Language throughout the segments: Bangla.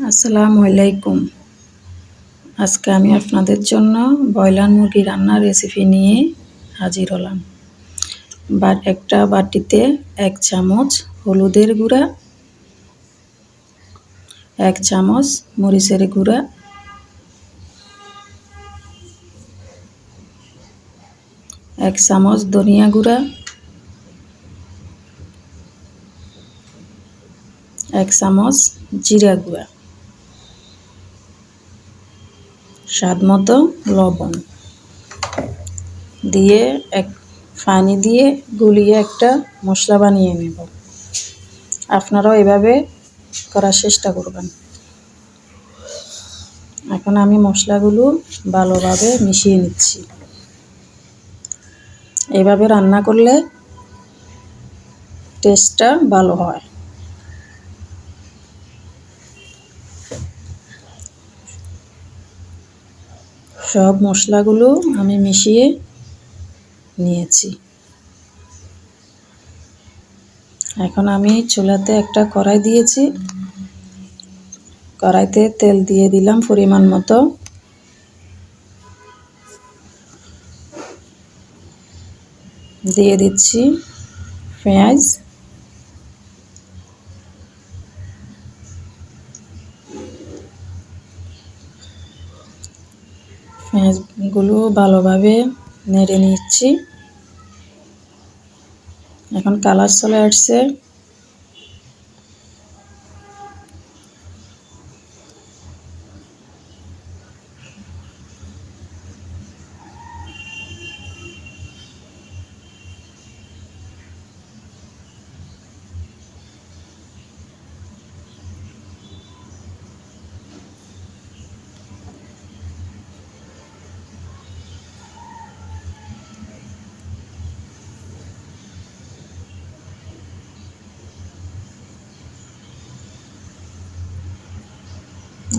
আসসালামু আলাইকুম। আজকে আমি আপনাদের জন্য ব্রয়লার মুরগি রান্নার রেসিপি নিয়ে হাজির হলাম। একটা বাটিতে 1 চামচ হলুদের গুঁড়া, 1 চামচ মরিচের গুঁড়া, 1 চামচ ধনিয়া গুঁড়া, 1 চামচ জিরা গুঁড়া, স্বাদমতো লবণ দিয়ে পানি দিয়ে গুলিয়ে একটা মশলা বানিয়ে নেব। আপনারাও এভাবে করার চেষ্টা করবেন। এখন আমি মশলাগুলো ভালোভাবে মিশিয়ে নিচ্ছি। এভাবে রান্না করলে টেস্টটা ভালো হয়। সব মশলাগুলো আমি মিশিয়ে নিয়েছি। এখন আমি চুলাতে একটা কড়াই দিয়েছি। কড়াইতে তেল দিয়ে দিলাম পরিমাণ মতো। দিয়ে দিচ্ছি পেঁয়াজ, পেঁয়াজগুলো ভালোভাবে নেড়ে নিচ্ছি। এখন কালার চলে আসছে।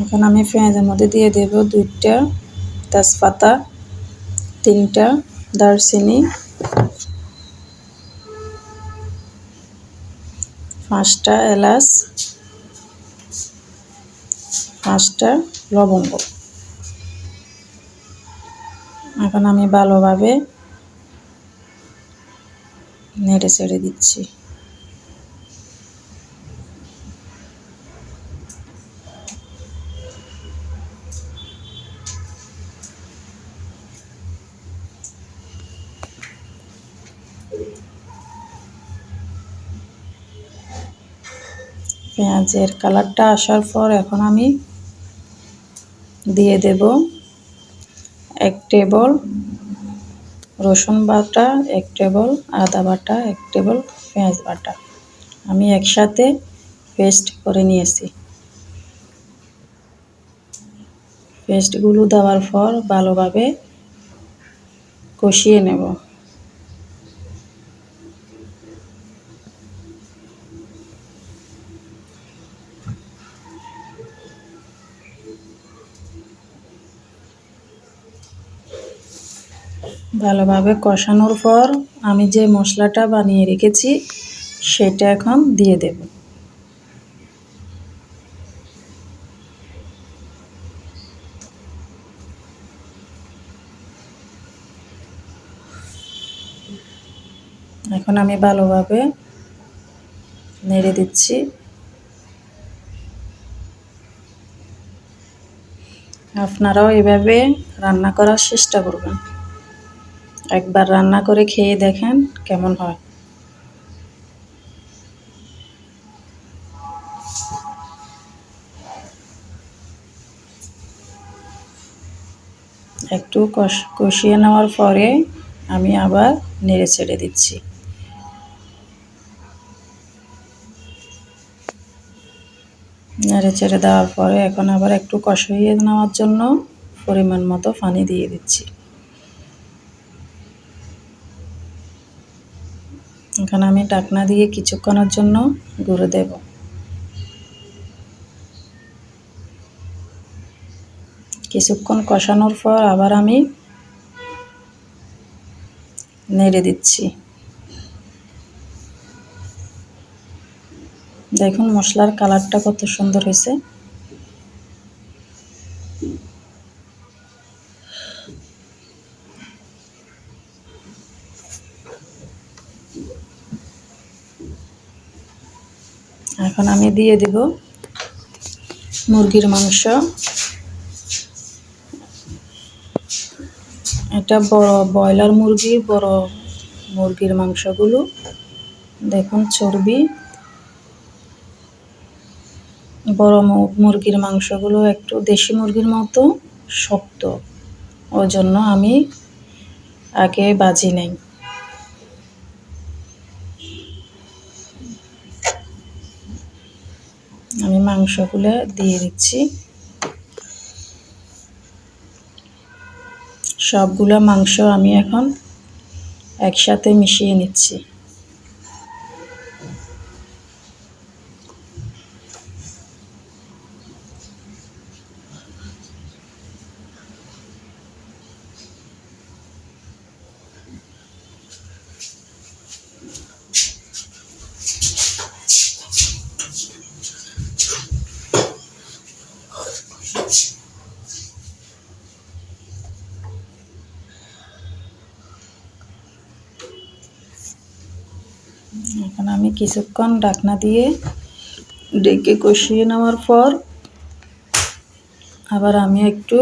এখন আমি পেঁয়াজের মধ্যে দিয়ে দেব 2টা তেজপাতা, 3টা দারচিনি, 5টা এলাচ, 5টা লবঙ্গ। এখন আমি ভালোভাবে নেড়ে চেড়ে দিচ্ছি। পেঁয়াজের কালারটা আসার পর এখন আমি দিয়ে দেব 1 টেবিল রসুন বাটা, 1 টেবিল আদা বাটা, 1 টেবিল পেঁয়াজ বাটা আমি একসাথে পেস্ট করে নিয়েছি। পেস্টগুলো দেওয়ার পর ভালোভাবে কষিয়ে নেব। ভালোভাবে কষানোর পর আমি যে মশলাটা বানিয়ে রেখেছি সেটা এখন দিয়ে দেব। এখন আমি ভালোভাবে নেড়ে দিচ্ছি। আপনারাও এভাবে রান্না করার চেষ্টা করবেন। একবার রান্না করে খেয়ে দেখেন কেমন হয়। একটু কষিয়ে নেওয়ার পরে আমি আবার নেড়ে ছেড়ে দিচ্ছি। নেড়ে ছেড়ে দেওয়ার পরে এখন আবার একটু কষিয়ে নেওয়ার জন্য পরিমাণ মতো পানি দিয়ে দিচ্ছি। এখন আমি ঢাকনা দিয়ে কিছুক্ষণের জন্য গুঁড়ো দেব। কিছুক্ষণ কষানোর পর আবার আমি নেড়ে দিচ্ছি। দেখুন মশলার কালারটা কত সুন্দর হয়েছে। এখন আমি দিয়ে দেব মুরগির মাংস। এটা বড় ব্রয়লার মুরগি, বড় মুরগির মাংসগুলো দেখুন চর্বি। বড় মুরগির মাংসগুলো একটু দেশি মুরগির মতো শক্ত, ওই জন্য আমি আগে বাজি নেই। আমি মাংসগুলো দিয়ে দিচ্ছি, সবগুলো মাংস আমি এখন একসাথে মিশিয়ে নিচ্ছি। এখন আমি কিছুক্ষণ ঢাকনা দিয়ে ডেকে কষিয়ে নেওয়ার পর আবার আমি একটু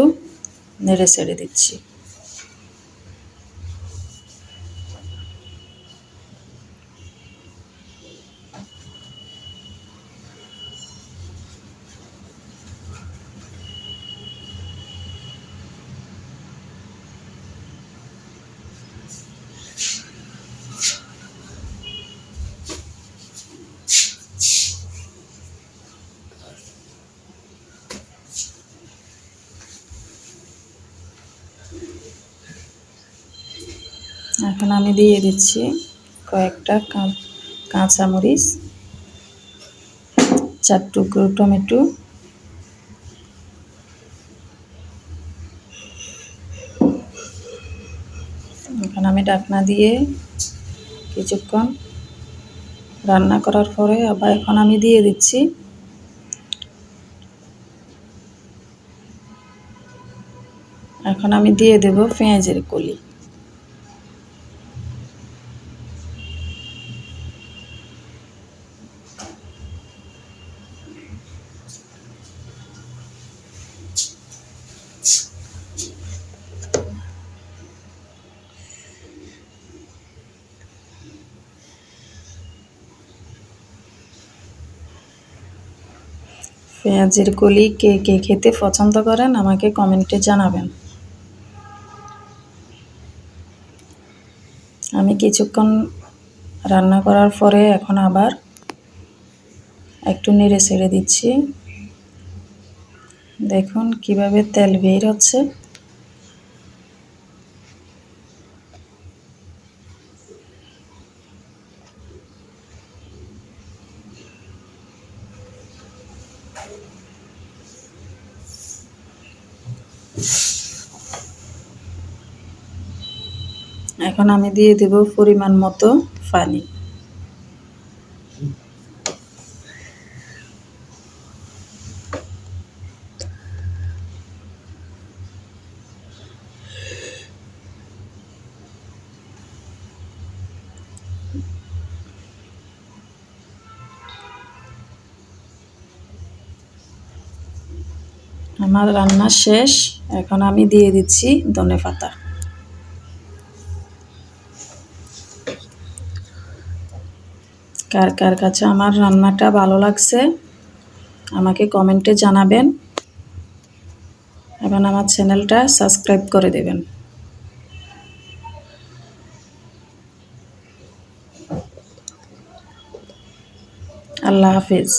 নেড়ে ছেড়ে দিচ্ছি। এখন আমি দিয়ে দিচ্ছি কয়েকটা কাঁচামরিচ, 4 টুকরো টমেটো, এখন আমি ঢাকনা দিয়ে কিছুক্ষণ রান্না করার পরে আবার এখন আমি দিয়ে দিচ্ছি দেব পেঁয়াজের কলি। পেঁয়াজের কলি কে কে খেতে পছন্দ করেন আমাকে কমেন্টে জানাবেন। আমি কিছুক্ষণ রান্না করার পরে এখন আবার একটু নেড়ে ছেড়ে দিচ্ছি। দেখুন কিভাবে তেল বের হচ্ছে। এখন আমি দিয়ে দেব পরিমাণ মতো পানি। আমার রান্না শেষ, এখন আমি দিয়ে দিচ্ছি ধনেপাতা। কার কার কাছে আমার রান্নাটা ভালো লাগছে আমাকে কমেন্টে জানাবেন এবং আমার চ্যানেলটা সাবস্ক্রাইব করে দেবেন। আল্লাহ হাফেজ।